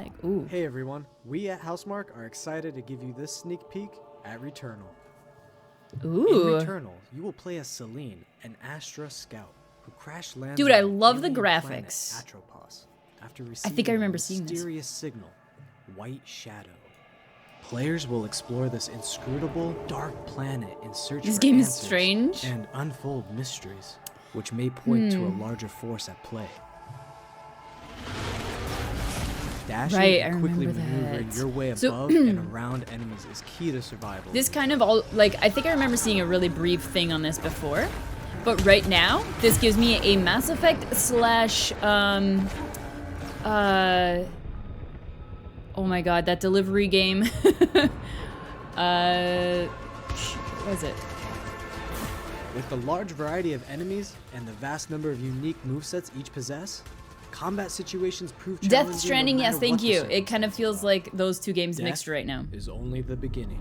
Like, ooh. Hey everyone, we at Housemarque are excited to give you this sneak peek at Returnal. Ooh. In Returnal, you will play as Celine, an Astra scout who crash lands Dude, I on love the alien graphics. planet Atropos after I receiving think I remember a seeing this. mysterious signal, White Shadow. Players will explore this inscrutable, dark planet in search This for game is answers strange. and unfold mysteries, which may point to a larger force at play. Dashing Right, I and quickly remember maneuvering that. your way So- above and around enemies is key to survival. This kind of all, like, I think I remember seeing a really brief thing on this before. But right now, this gives me a Mass Effect slash, oh my god, that delivery game. What was it? With the large variety of enemies and the vast number of unique movesets each possess, combat situations prove challenging. Death Stranding, no yes, matter thank what the you. It kind of feels circumstances like those two games Death mixed right now. is only the beginning.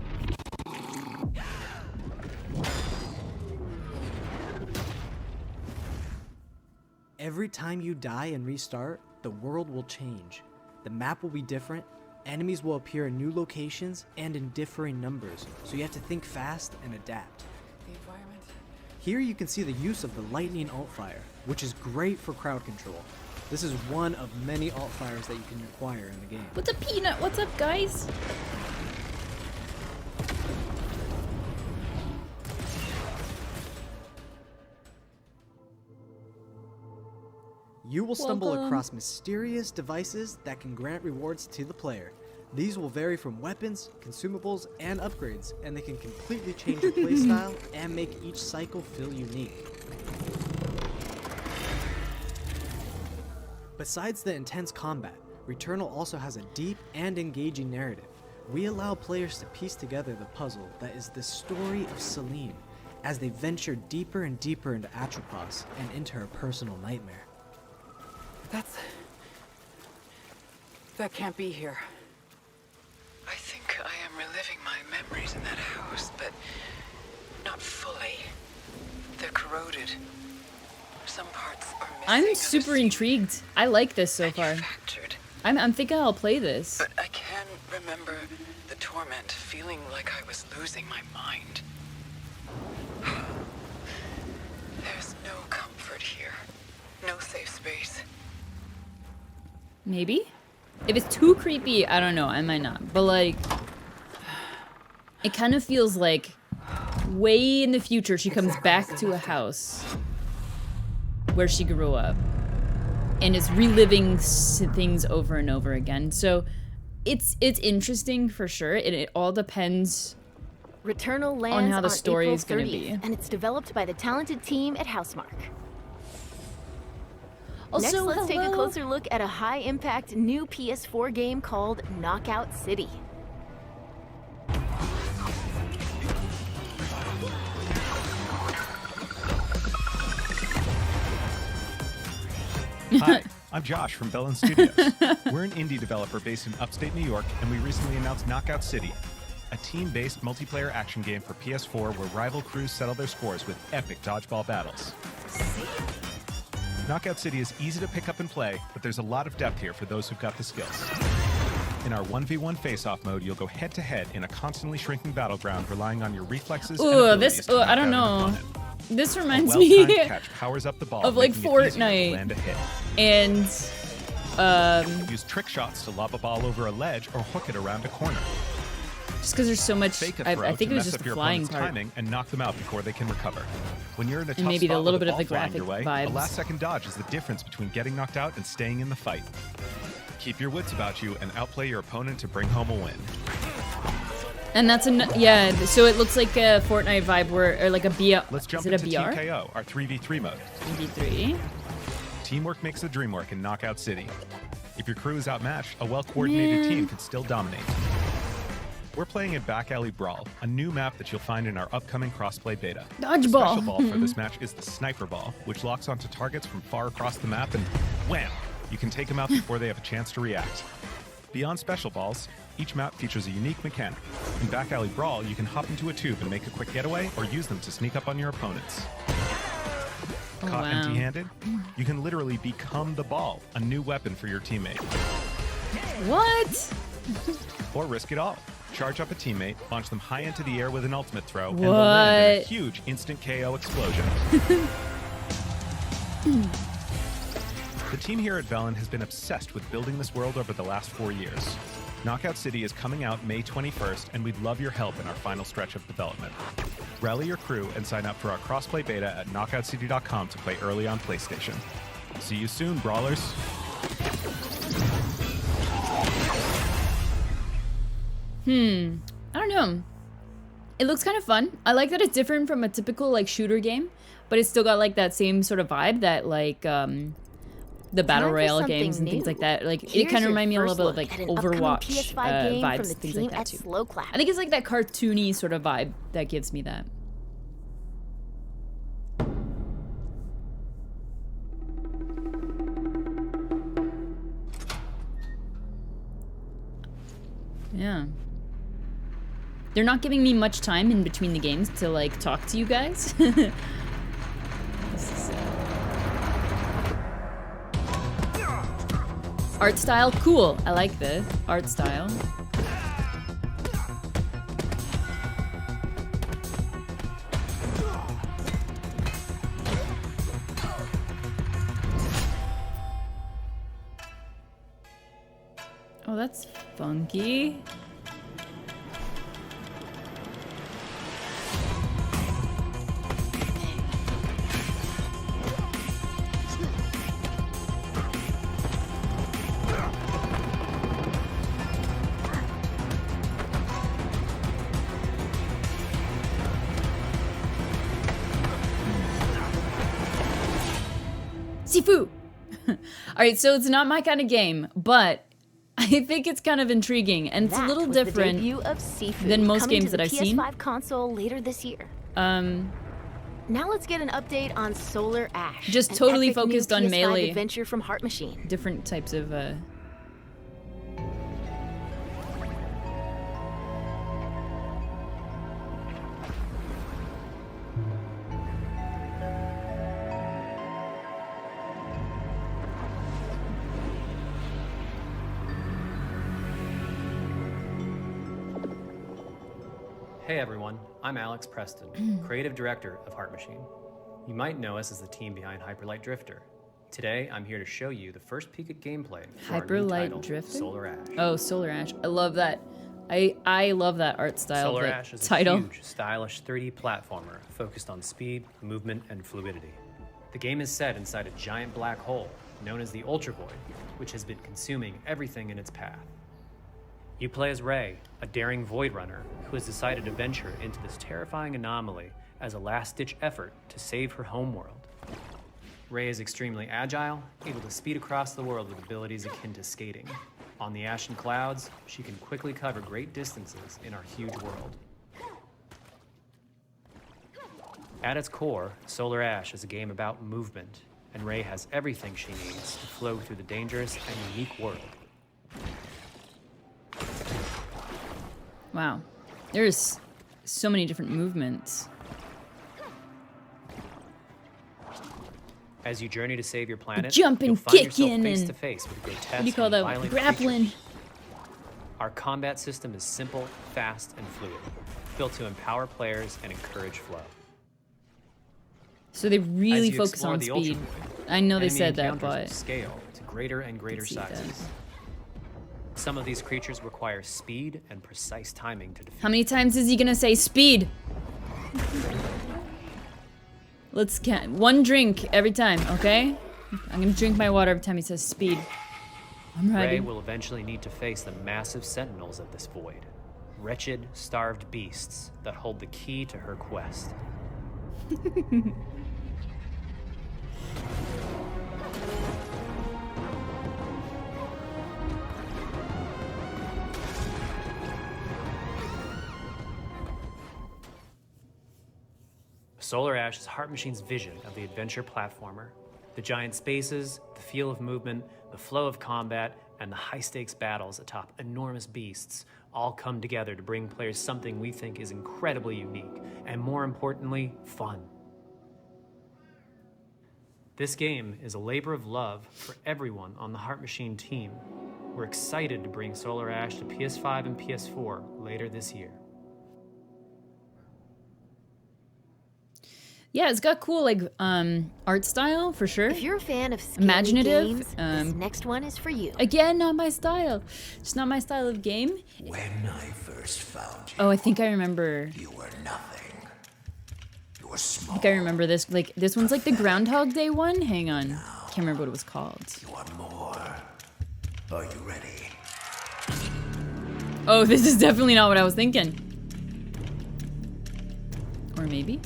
Every time you die and restart, the world will change. The map will be different, enemies will appear in new locations and in differing numbers, so you have to think fast and adapt. The environment. Here you can see the use of the lightning alt-fire, which is great for crowd control. This is one of many alt-fires that you can acquire in the game. What's up, Peanut? What's up, guys? You will stumble Welcome. across mysterious devices that can grant rewards to the player. These will vary from weapons, consumables, and upgrades, and they can completely change your playstyle and make each cycle feel unique. Besides the intense combat, Returnal also has a deep and engaging narrative. We allow players to piece together the puzzle that is the story of Celine, as they venture deeper and deeper into Atropos and into her personal nightmare. That can't be here. I think I am reliving my memories in that house, but not fully. They're corroded. Some parts are missing. I'm others super seem intrigued. I like this so far. manufactured. I'm thinking I'll play this. But I can remember the torment, feeling like I was losing my mind. There's no comfort here. No safe space. Maybe? If it's too creepy, I don't know, I might not. But like, it kind of feels like way in the future she comes back to a house where she grew up and is reliving things over and over again. So it's interesting for sure. It all depends Returnal lands how the on story April is gonna 30th, be. and it's developed by the talented team at Housemarque. Also, Next, let's take a hello. closer look at a high-impact new PS4 game called Knockout City. Hi, I'm Josh from Bellin Studios. We're an indie developer based in upstate New York, and we recently announced Knockout City, a team-based multiplayer action game for PS4 where rival crews settle their scores with epic dodgeball battles. Knockout City is easy to pick up and play, but there's a lot of depth here for those who've got the skills. In our 1v1 face-off mode, you'll go head-to-head in a constantly shrinking battleground, relying on your reflexes and Ooh, abilities this, to knock I don't out an know. opponent. This A reminds well-timed me catch powers up the ball, of like making it easier to Fortnite land a hit. and Use trick shots to lob a ball over a ledge or hook it around a corner. just because there's so much, Fake a I throw think to it was mess just up the your flying opponent's part. timing and knock them out before they can recover. When you're in a tough maybe the spot little with bit of ball the flying your graphic way, vibes. a last-second dodge is the difference between getting knocked out and staying in the fight. Keep your wits about you and outplay your opponent to bring home a win. And that's yeah. So it looks like a Fortnite vibe, where or like a BR. Let's jump is it a into Team BR? KO, our 3v3 mode. 3v3. Teamwork makes the dream work in Knockout City. If your crew is outmatched, a well-coordinated Man. team can still dominate. We're playing in Back Alley Brawl, a new map that you'll find in our upcoming crossplay beta. Dodgeball. The special ball for this match is the Sniper Ball, which locks onto targets from far across the map and wham! You can take them out before they have a chance to react. Beyond special balls, each map features a unique mechanic. In Back Alley Brawl, you can hop into a tube and make a quick getaway or use them to sneak up on your opponents. Oh, Caught wow. empty-handed? You can literally become the ball, a new weapon for your teammate. What? Or risk it all. Charge up a teammate, launch them high into the air with an ultimate throw, and What? they'll land in a huge instant KO explosion. The team here at Velen has been obsessed with building this world over the last 4 years. Knockout City is coming out May 21st, and we'd love your help in our final stretch of development. Rally your crew and sign up for our crossplay beta at knockoutcity.com to play early on PlayStation. See you soon, brawlers. I don't know. It looks kind of fun. I like that it's different from a typical like shooter game, but it's still got like that same sort of vibe that like the battle for royale something games and things new. like that. Like it Here's kind of your remind me a first little bit of look like at an upcoming Overwatch PS5 game vibes, from the things team like that at too. Slow Clap. I think it's like that cartoony sort of vibe that gives me that. Yeah. They're not giving me much time in between the games to like talk to you guys. This is, art style, cool. I like the art style. Oh, that's funky. Sifu! Alright, so it's not my kind of game, but I think it's kind of intriguing, and it's a That little was the different debut of Sifu, than most coming games to that the I've seen. PS5 console later this year. Now let's get an update on Solar Ash. Just an totally epic new focused on PS5 melee. adventure from Heart Machine. Different types of, Hey everyone, I'm Alex Preston, creative director of Heart Machine. You might know us as the team behind Hyperlight Drifter. Today, I'm here to show you the first peek at gameplay for our new Hyperlight title, Drifter? Solar Ash. oh, Solar Ash. I love that. I love that art style. Solar the Ash is title. a huge, stylish 3D platformer focused on speed, movement, and fluidity. The game is set inside a giant black hole known as the Ultra Void, which has been consuming everything in its path. You play as Ray, a daring Void Runner who has decided to venture into this terrifying anomaly as a last-ditch effort to save her homeworld. Ray is extremely agile, able to speed across the world with abilities akin to skating. On the ashen clouds, she can quickly cover great distances in our huge world. At its core, Solar Ash is a game about movement, and Ray has everything she needs to flow through the dangerous and unique world. Wow. There's so many different movements. As you journey to save your planet, Jumping, you'll find yourself kicking, face and to face with grotesque what do you call and that? violent Grappling. creatures. Our combat system is simple, fast, and fluid, built to empower players and encourage flow. So they really As you focus explore on the speed. Ultra Void, I know they enemy said that, encounters will but scale to greater and greater see that. sizes. Some of these creatures require speed and precise timing to defeat. how many times is he gonna say speed? Let's count. One drink every time, okay? I'm gonna drink my water every time he says speed. I'm Ray ready. will eventually need to face the massive sentinels of this void. Wretched, starved beasts that hold the key to her quest. Solar Ash is Heart Machine's vision of the adventure platformer. The giant spaces, the feel of movement, the flow of combat, and the high-stakes battles atop enormous beasts all come together to bring players something we think is incredibly unique, and more importantly, fun. This game is a labor of love for everyone on the Heart Machine team. We're excited to bring Solar Ash to PS5 and PS4 later this year. Yeah, it's got cool like art style for sure. If you're a fan of scary Imaginative, games, this next one is for you. Again, not my style. It's not my style of game. When I first found you, Oh, I think I remember. you were nothing. You were I small. think I remember this. Like this one's like the Groundhog Day one. Hang on, can't remember what it was called. You are more. Are you ready? Oh, this is definitely not what I was thinking. Or maybe.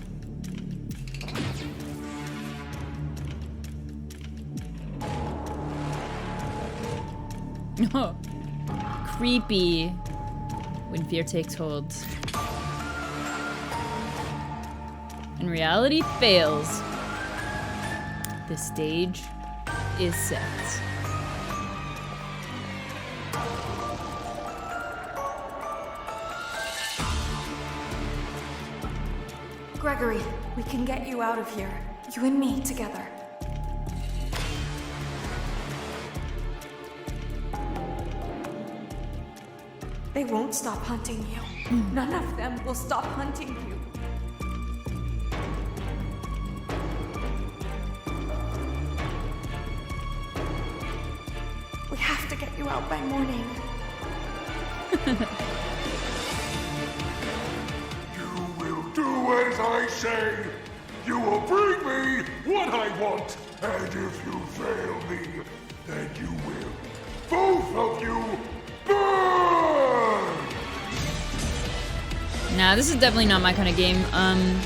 Oh, creepy when fear takes hold. And reality fails. The stage is set. Gregory, we can get you out of here. You and me together. They won't stop hunting you. None of them will stop hunting you. We have to get you out by morning. You will do as I say. You will bring me what I want. And if you fail me, then you will, both of you, burn! Nah, this is definitely not my kind of game. I'm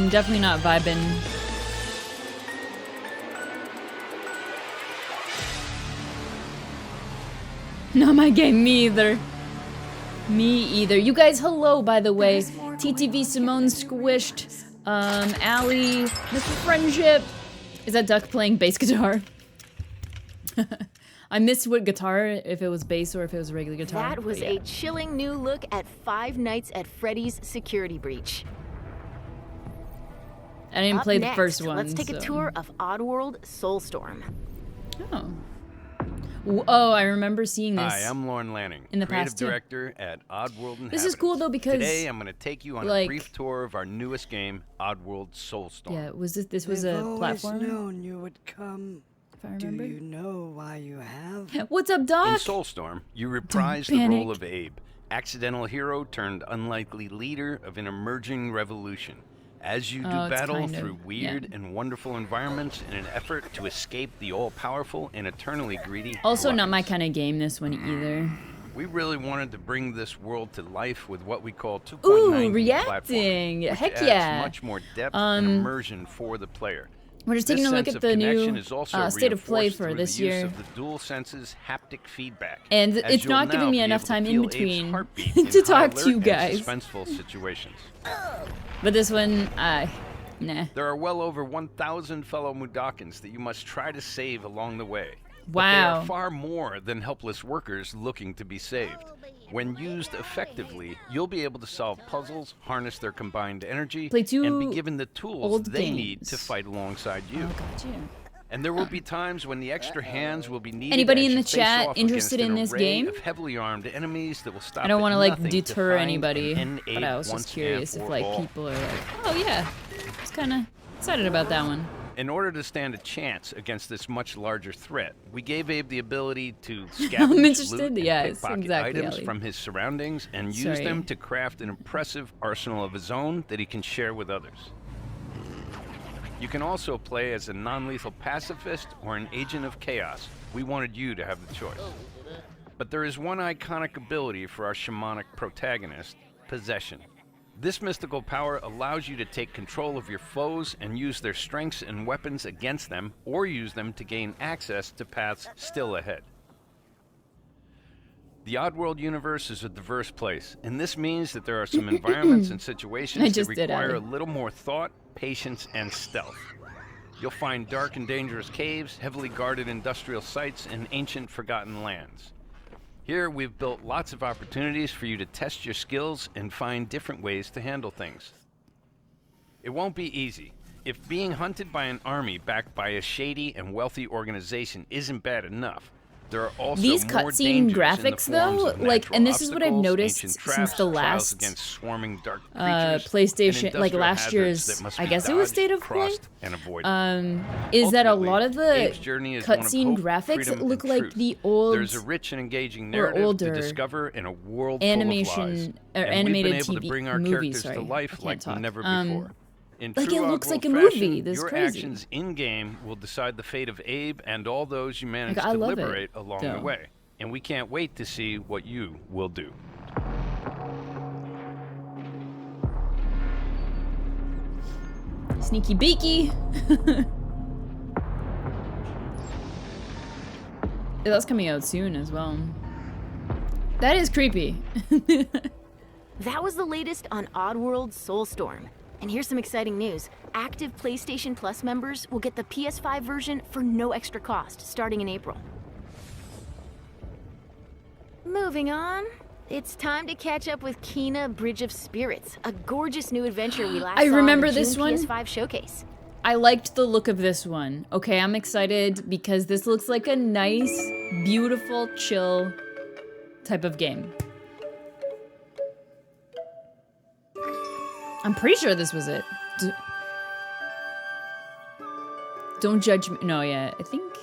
definitely not vibing. Not my game, me either. Me either. You guys, hello, by the way. TTV Simone Squished. Allie, Mr. Friendship. Is that Duck playing bass guitar? I missed what guitar, if it was bass or if it was regular guitar. That was a chilling new look at Five Nights at Freddy's Security Breach. I didn't Up play next, the first one. let's take a tour of Oddworld Soulstorm. Oh. Oh, I remember seeing this. Hi, I'm Lauren Lanning, in the creative past, too. director at Oddworld Inhabitants. This is cool though because today I'm going to take you on like, a brief tour of our newest game, Oddworld Soulstorm. Yeah, was this was I've a always platform? known you would come. If I remember. Do you know why you have? What's up, Doc? In Soulstorm, you reprise the role of Abe, accidental hero turned unlikely leader of an emerging revolution. As you do battle through weird and wonderful environments in an effort to escape the all-powerful and eternally greedy. Also not my kind of game, this one either. We really wanted to bring this world to life with what we call 2.9D Ooh, reacting! platforming, which Heck adds yeah! much more depth and immersion for the player. We're just taking a look at the new state of play reinforced for through this the use year. of the dual senses haptic feedback. And as it's you'll not now giving me be enough able time to in feel Abe's between heartbeat to in talk high to you alert and guys. suspenseful situations. But this one, nah. There are well over 1,000 fellow Mudokons that you must try to save along the way. But Wow. they are far more than helpless workers looking to be saved. When used effectively, you'll be able to solve puzzles, harness their combined energy, Play two and be given the tools old they need games. to fight alongside you. Oh, gotcha. And there will be times when the extra hands will be needed. Anybody as in you the face chat off interested against in an this array game? of heavily armed enemies that will stop I don't at want to like nothing to deter find anybody, an but I was once just curious and if for like all. people are like, oh yeah, I was kind of excited about that one. In order to stand a chance against this much larger threat, we gave Abe the ability to I'm scavenge, interested, loot, and yes, pickpocket exactly, items Ellie. from his surroundings and use Sorry. them to craft an impressive arsenal of his own that he can share with others. You can also play as a non-lethal pacifist or an agent of chaos. We wanted you to have the choice. But there is one iconic ability for our shamanic protagonist, possession. This mystical power allows you to take control of your foes and use their strengths and weapons against them, or use them to gain access to paths still ahead. The Oddworld universe is a diverse place, and this means that there are some environments and I situations that just did, require a Ellie. little more thought, patience, and stealth. You'll find dark and dangerous caves, heavily guarded industrial sites, and ancient forgotten lands. Here, we've built lots of opportunities for you to test your skills and find different ways to handle things. It won't be easy. If being hunted by an army backed by a shady and wealthy organization isn't bad enough, There are also These more cutscene dangers in the graphics, forms though, of like, natural and this is what I've obstacles, noticed ancient since traps, the trials last against swarming dark creatures, PlayStation, and like industrial last hazards year's, that must I be guess it was dodged, State of Play, crossed, and avoided. is that a Ultimately, lot of the Abe's journey is one of cutscene hope, graphics freedom, look and like truth. the old There's a rich and engaging or narrative to older discover in a world animation full of lies. or And animated we've been able TV to bring our movies. characters Sorry, to I life can't like talk. never before. In Like true it looks like a Oddworld movie. fashion, That's your crazy. actions in-game will decide the fate of Abe and all those you manage Like, I to love it, liberate along the though. way. And we can't wait to see what you will do. Sneaky beaky. That's coming out soon as well. That is creepy. That was the latest on Oddworld Soulstorm. And here's some exciting news. Active PlayStation Plus members will get the PS5 version for no extra cost, starting in April. Moving on. It's time to catch up with Kena Bridge of Spirits, a gorgeous new adventure we last I saw remember in the this June one. PS5 showcase. I liked the look of this one. Okay, I'm excited because this looks like a nice, beautiful, chill type of game. I'm pretty sure this was it. Don't judge me. No, yeah, I think.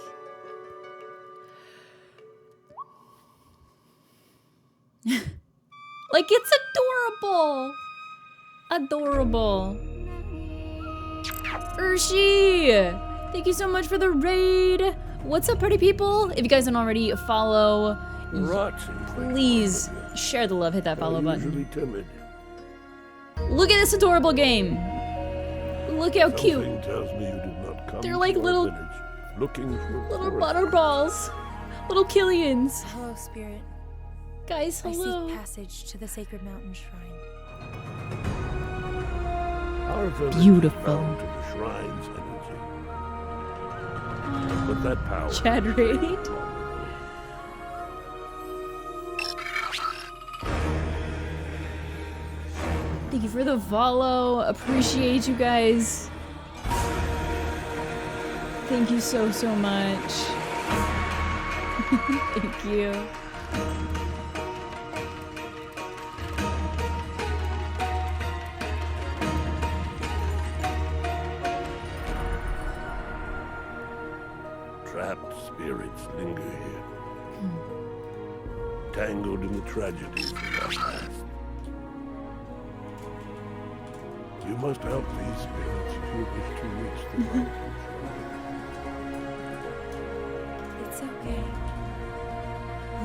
Like, it's adorable. Adorable. Urshi! Thank you so much for the raid. What's up, party people? If you guys don't already follow, please share the love. Hit that follow button. Timid. Look at this adorable game. Look how cute. Something tells me you did not come They're like to our little- village looking for Little butterballs. Little Killians. Hello, Spirit. Guys, hello. I seek passage to the sacred mountain shrine. Our village is Beautiful. bound to the shrine's energy. But that power Chad is raid. very strong. Thank you for the follow. Appreciate you guys. Thank you so, so much. Thank you. Trapped spirits linger here, tangled in the tragedies of our past. You must help these spirits if you wish to reach the mountain shrine. It's okay.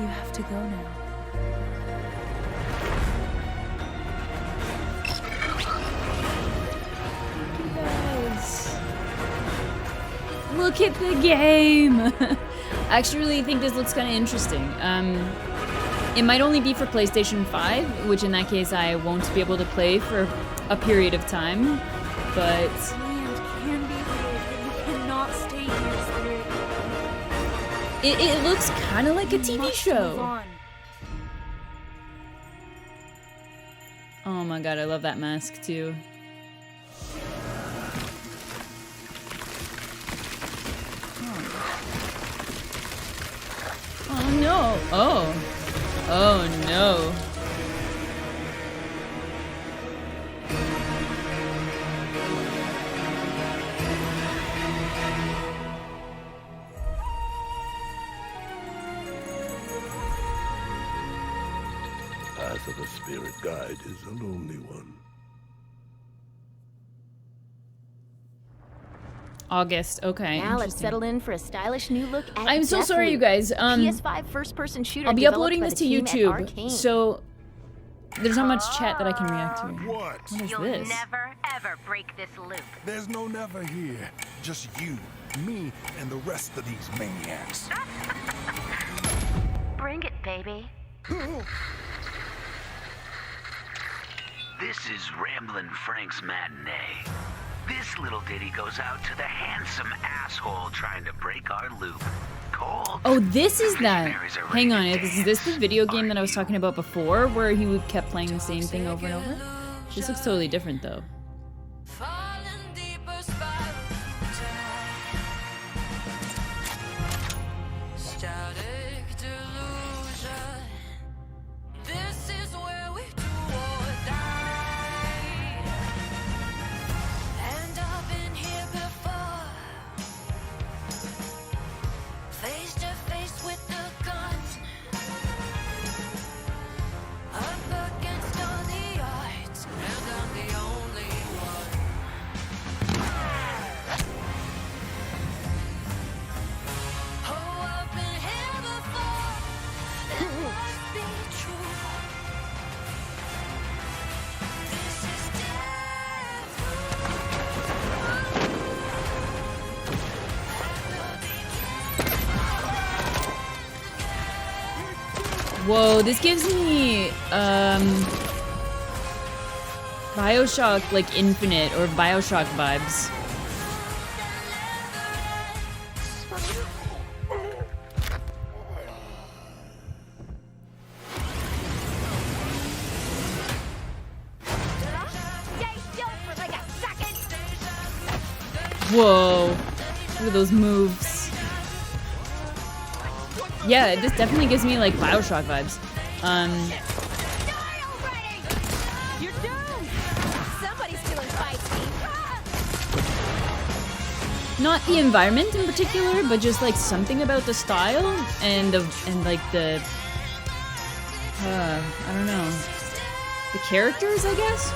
You have to go now. You guys. Look at the game. I actually really think this looks kind of interesting. It might only be for PlayStation 5, which in that case I won't be able to play for a period of time, but Land can be healed, but you cannot stay here, Spirit. it looks kind of like a You TV must move show. on. Oh my god, I love that mask too. Oh no. Oh. Oh no. Path of a spirit guide is a lonely one. August. Okay. Now let's interesting. settle in for a stylish new look at I'm so sorry, you Deathloop, guys. the PS5 first-person shooter I'll be developed uploading by this the to team at YouTube, Arcane. so there's not much chat that I can react to. What? What is You'll this? never, ever break this loop. There's no never here. Just you, me, and the rest of these maniacs. Bring it, baby. This is Ramblin' Frank's Matinee. This little ditty goes out to the handsome asshole trying to break our loop. Cold. Oh, this is that. Hang on, is this the video game that I was talking about before, where he kept playing the same thing over and over? This looks totally different, though. Whoa, this gives me BioShock like Infinite or BioShock vibes. Whoa, look at those moves. Yeah, this definitely gives me like BioShock vibes. You're doomed! Somebody's feeling feisty. Not the environment in particular, but just like something about the style and like the I don't know, the characters, I guess.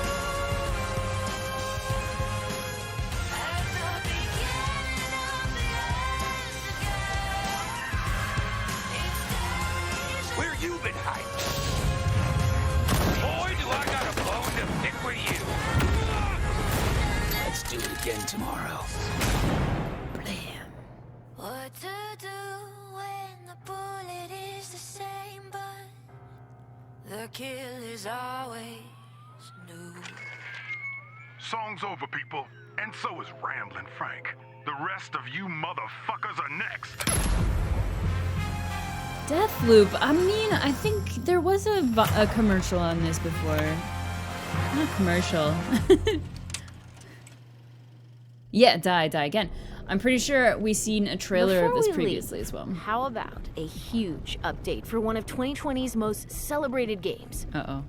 Where you been hiding? Boy, do I got a bone to pick with you. Let's do it again tomorrow. What to do when the bullet is the same, but the kill is always new. Song's over, people. And so is Ramblin' Frank. The rest of you motherfuckers are next. Deathloop. I mean, I think there was a commercial on this before. Not commercial. Yeah, die again. I'm pretty sure we've seen a trailer of this previously as well. How about a huge update for one of 2020's most celebrated games? Uh-oh.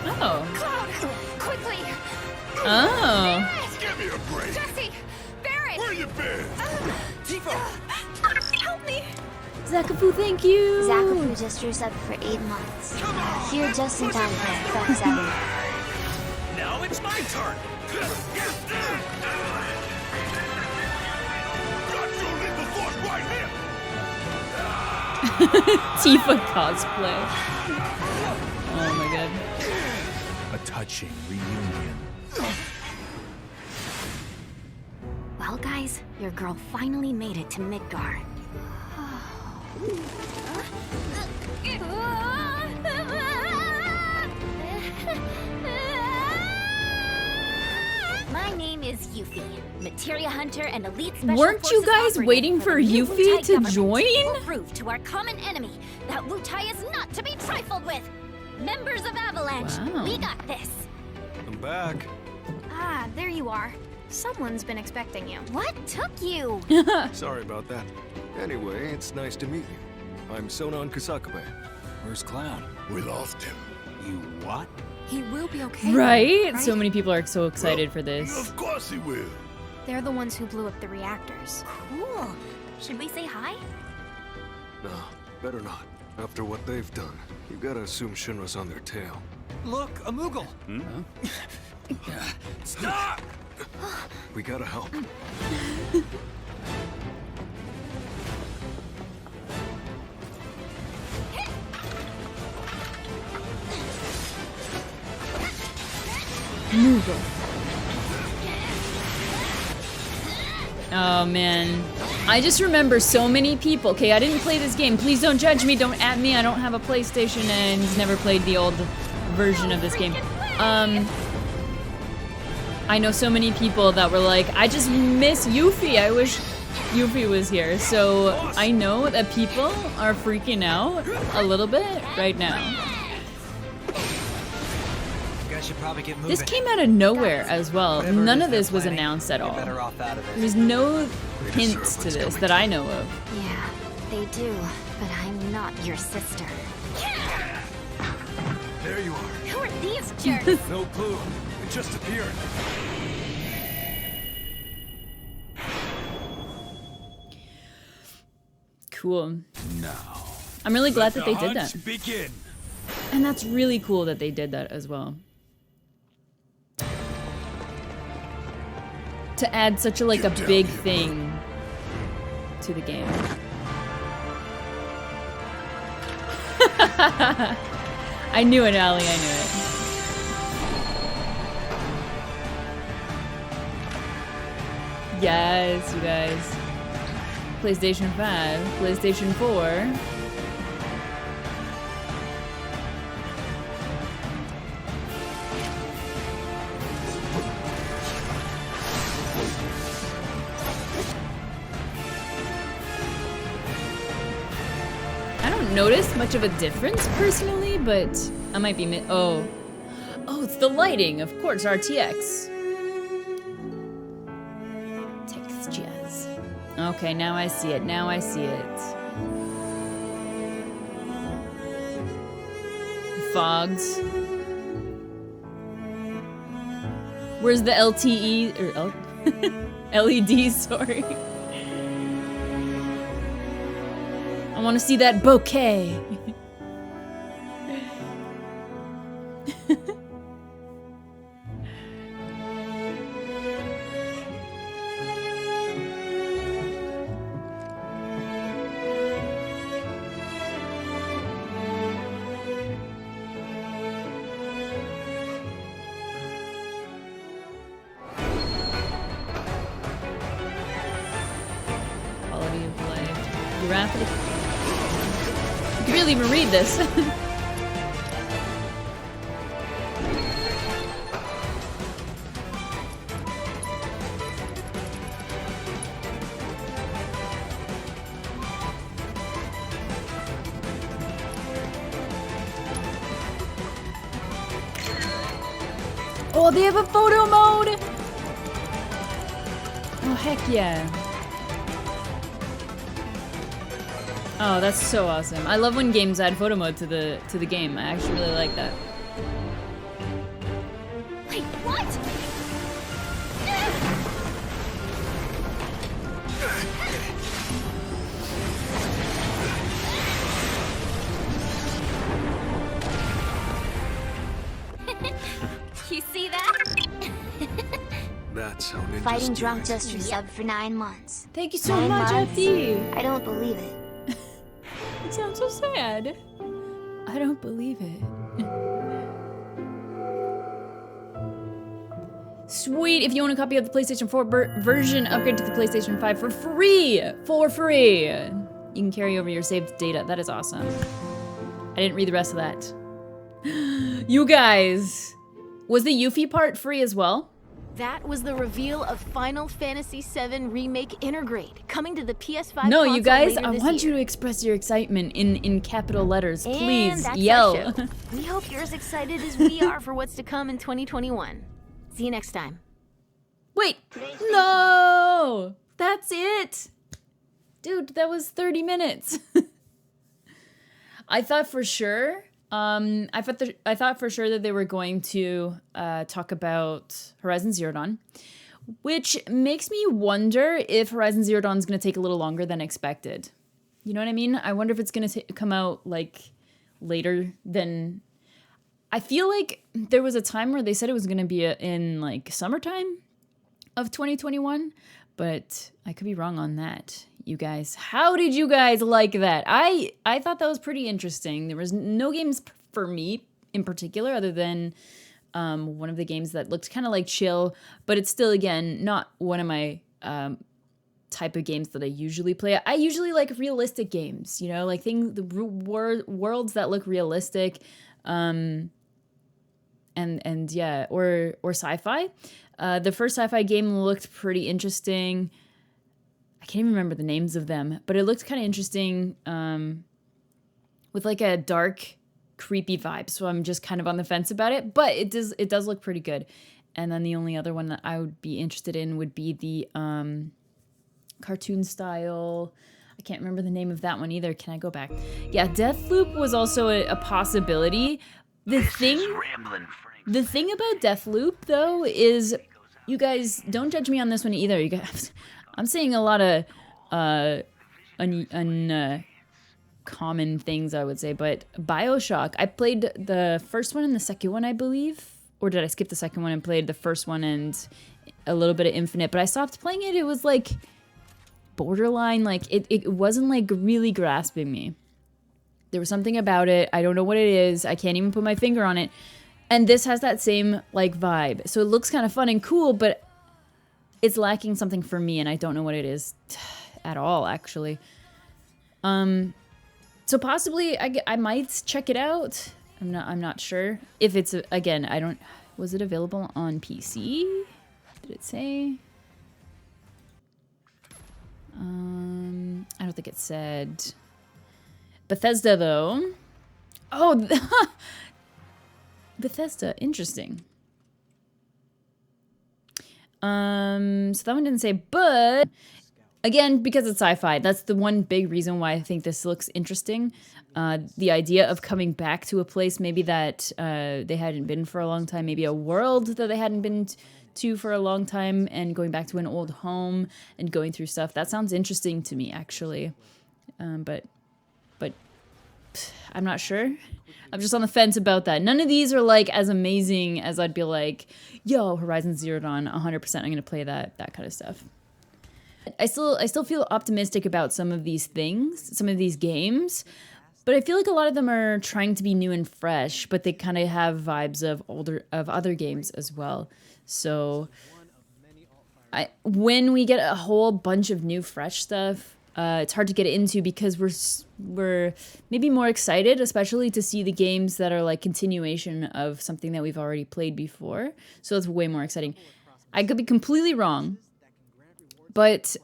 Oh. Cloud! Quickly! Oh. Give me a break. Jesse! Barrett! Where you been? Tifa! Help me! Zakafu, thank you! Zakafu just drew up for 8 months. Here just in time for Frank's Avenue. Now it's my turn. Got your little force right here. Tifa cosplay. Oh my god. A touching reunion. Well, guys, your girl finally made it to Midgar. My name is Yuffie, materia hunter and elite special Weren't you forces guys waiting operative for the new Yuffie Wutai to government. join? We'll prove to our common enemy that Wutai is not to be trifled with. Members of Avalanche, Wow. we got this. I'm back. Ah, there you are. Someone's been expecting you. What took you? Sorry about that. Anyway, it's nice to meet you. I'm Sonon Kusakabe. Where's Cloud? We lost him. You what? He will be okay. Right? So many people are so excited for this. Of course he will. They're the ones who blew up the reactors. Cool. Should we say hi? No, better not. After what they've done, you gotta assume Shinra's on their tail. Look, a Moogle! Stop! We gotta help. Moogle. Oh man. I just remember so many people. Okay, I didn't play this game. Please don't judge me. Don't at me. I don't have a PlayStation and never played the old version of this game. I know so many people that were like, I just miss Yuffie. I wish Yuffie was here. So I know that people are freaking out a little bit right now. Should probably get moving. This came out of nowhere as well. Whatever None it of is this they're was planning, announced at you're all. better off out of it. There's no hints to this that I know of. Yeah, they do, but I'm not your sister. There you are. Who are these jerks? No clue. It just appeared. Cool. Now. I'm really glad that they did that. Begin. And that's really cool that they did that as well. To add such a big thing to the game. I knew it, Allie, I knew it. Yes, you guys. PlayStation 5, PlayStation 4. I don't notice much of a difference personally, but I might be oh, it's the lighting, of course, RTX. Textures. Okay, now I see it. Now I see it. Fogs. Where's the LTE or LED? Sorry. I want to see that bouquet. Quality of life. Graphic. You can really even read this. Oh, they have a photo mode! Oh, heck yeah. Oh, that's so awesome. I love when games add photo mode to the game. I actually really like that. Wait, what? You see that? That's how ninjas Fighting do drunk it. just resubbed for 9 months. Thank you so 9 much, months? FD. I don't believe it. It sounds so sad. I don't believe it. Sweet, if you want a copy of the PlayStation 4 version, upgrade to the PlayStation 5 for free! For free! You can carry over your saved data. That is awesome. I didn't read the rest of that. You guys! Was the Yuffie part free as well? That was the reveal of Final Fantasy VII Remake Intergrade, coming to the PS5 No, console you guys, later I this want year. you to express your excitement in capital letters. And Please, that's our yell. show. We hope you're as excited as we are for what's to come in 2021. See you next time. Wait, no! That's it! Dude, that was 30 minutes. I thought for sure, I thought for sure that they were going to talk about Horizon Zero Dawn, which makes me wonder if Horizon Zero Dawn is going to take a little longer than expected. You know what I mean? I wonder if it's going to come out like later than. I feel like there was a time where they said it was going to be in like summertime of 2021, but I could be wrong on that. You guys, how did you guys like that? I thought that was pretty interesting. There was no games for me in particular other than one of the games that looked kind of like chill, but it's still, again, not one of my type of games that I usually play. I usually like realistic games, you know, like worlds that look realistic, and yeah, or sci-fi. The first sci-fi game looked pretty interesting. I can't even remember the names of them, but it looked kind of interesting, with like a dark, creepy vibe. So I'm just kind of on the fence about it, but it does look pretty good. And then the only other one that I would be interested in would be the cartoon style. I can't remember the name of that one either. Can I go back? Yeah, Deathloop was also a possibility. The thing about Deathloop though is, you guys don't judge me on this one either. You guys. I'm seeing a lot of common things, I would say, but BioShock, I played the first one and the second one, I believe, or did I skip the second one and played the first one and a little bit of Infinite, but I stopped playing it. It was like borderline, like it wasn't like really grasping me. There was something about it. I don't know what it is. I can't even put my finger on it. And this has that same like vibe. So it looks kind of fun and cool, but it's lacking something for me, and I don't know what it is at all, actually. So possibly I might check it out. I'm not sure if it's again. I don't. Was it available on PC? Did it say? I don't think it said. Bethesda though. Oh, Bethesda. Interesting. So that one didn't say, but again, because it's sci-fi, that's the one big reason why I think this looks interesting. The idea of coming back to a place maybe that they hadn't been for a long time, maybe a world that they hadn't been to for a long time, and going back to an old home and going through stuff. That sounds interesting to me, actually. But I'm not sure. I'm just on the fence about that. None of these are like as amazing as I'd be like, yo, Horizon Zero Dawn, 100% I'm going to play that kind of stuff. I still feel optimistic about some of these things, some of these games, but I feel like a lot of them are trying to be new and fresh, but they kind of have vibes of other games as well. So when we get a whole bunch of new fresh stuff, it's hard to get into because we're maybe more excited, especially to see the games that are like continuation of something that we've already played before. So it's way more exciting. I could be completely wrong, but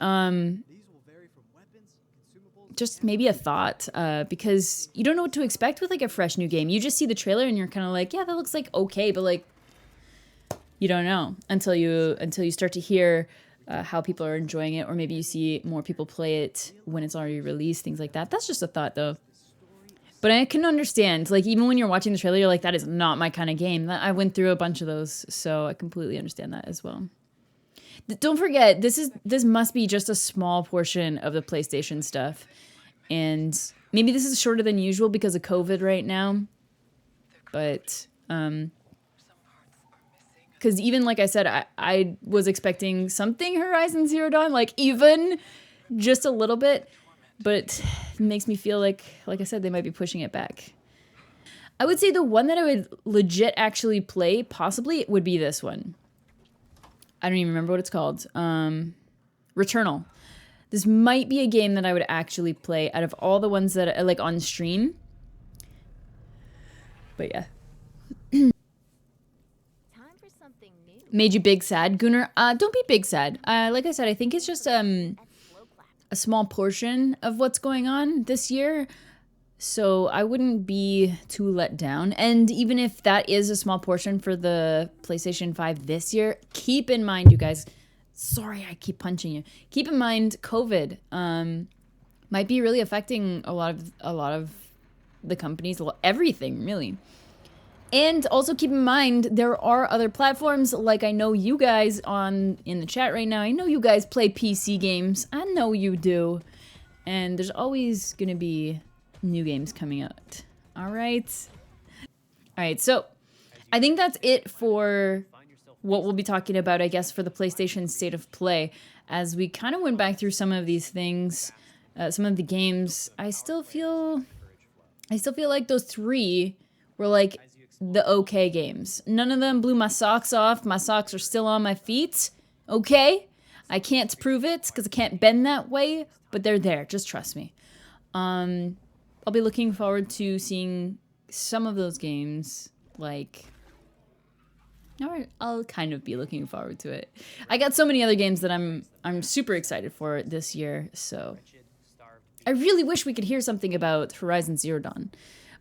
just maybe a thought, because you don't know what to expect with like a fresh new game. You just see the trailer and you're kind of like, yeah, that looks like okay, but like you don't know until you start to hear how people are enjoying it, or maybe you see more people play it when it's already released, things like that. That's just a thought though. But I can understand, like even when you're watching the trailer, you're like, that is not my kind of game. I went through a bunch of those, so I completely understand that as well. Don't forget, this must be just a small portion of the PlayStation stuff. And maybe this is shorter than usual because of COVID right now. But because even like I said, I was expecting something Horizon Zero Dawn, like even just a little bit, but it makes me feel like I said, they might be pushing it back. I would say the one that I would legit actually play, possibly, would be this one. I don't even remember what it's called. Returnal. This might be a game that I would actually play out of all the ones that are like on stream. But yeah. Made you big sad, Gunnar? Don't be big sad. Like I said, I think it's just a small portion of what's going on this year. So I wouldn't be too let down. And even if that is a small portion for the PlayStation 5 this year, keep in mind, you guys, sorry, I keep punching you. Keep in mind, COVID might be really affecting a lot of the companies, everything really. And also keep in mind, there are other platforms, like I know you guys in the chat right now, I know you guys play PC games. I know you do. And there's always going to be new games coming out. All right, so I think that's it for what we'll be talking about, I guess, for the PlayStation State of Play. As we kind of went back through some of these things, some of the games, I still feel like those three were like the okay games. None of them blew my socks off. My socks are still on my feet. Okay? I can't prove it because I can't bend that way, but they're there. Just trust me. I'll be looking forward to seeing some of those games, like... I'll kind of be looking forward to it. I got so many other games that I'm super excited for this year, so... I really wish we could hear something about Horizon Zero Dawn.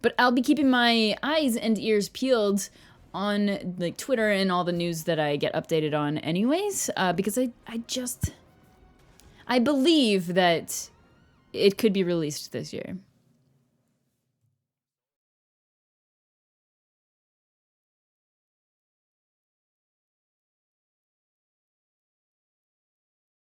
But I'll be keeping my eyes and ears peeled on like Twitter and all the news that I get updated on anyways, because I believe that it could be released this year.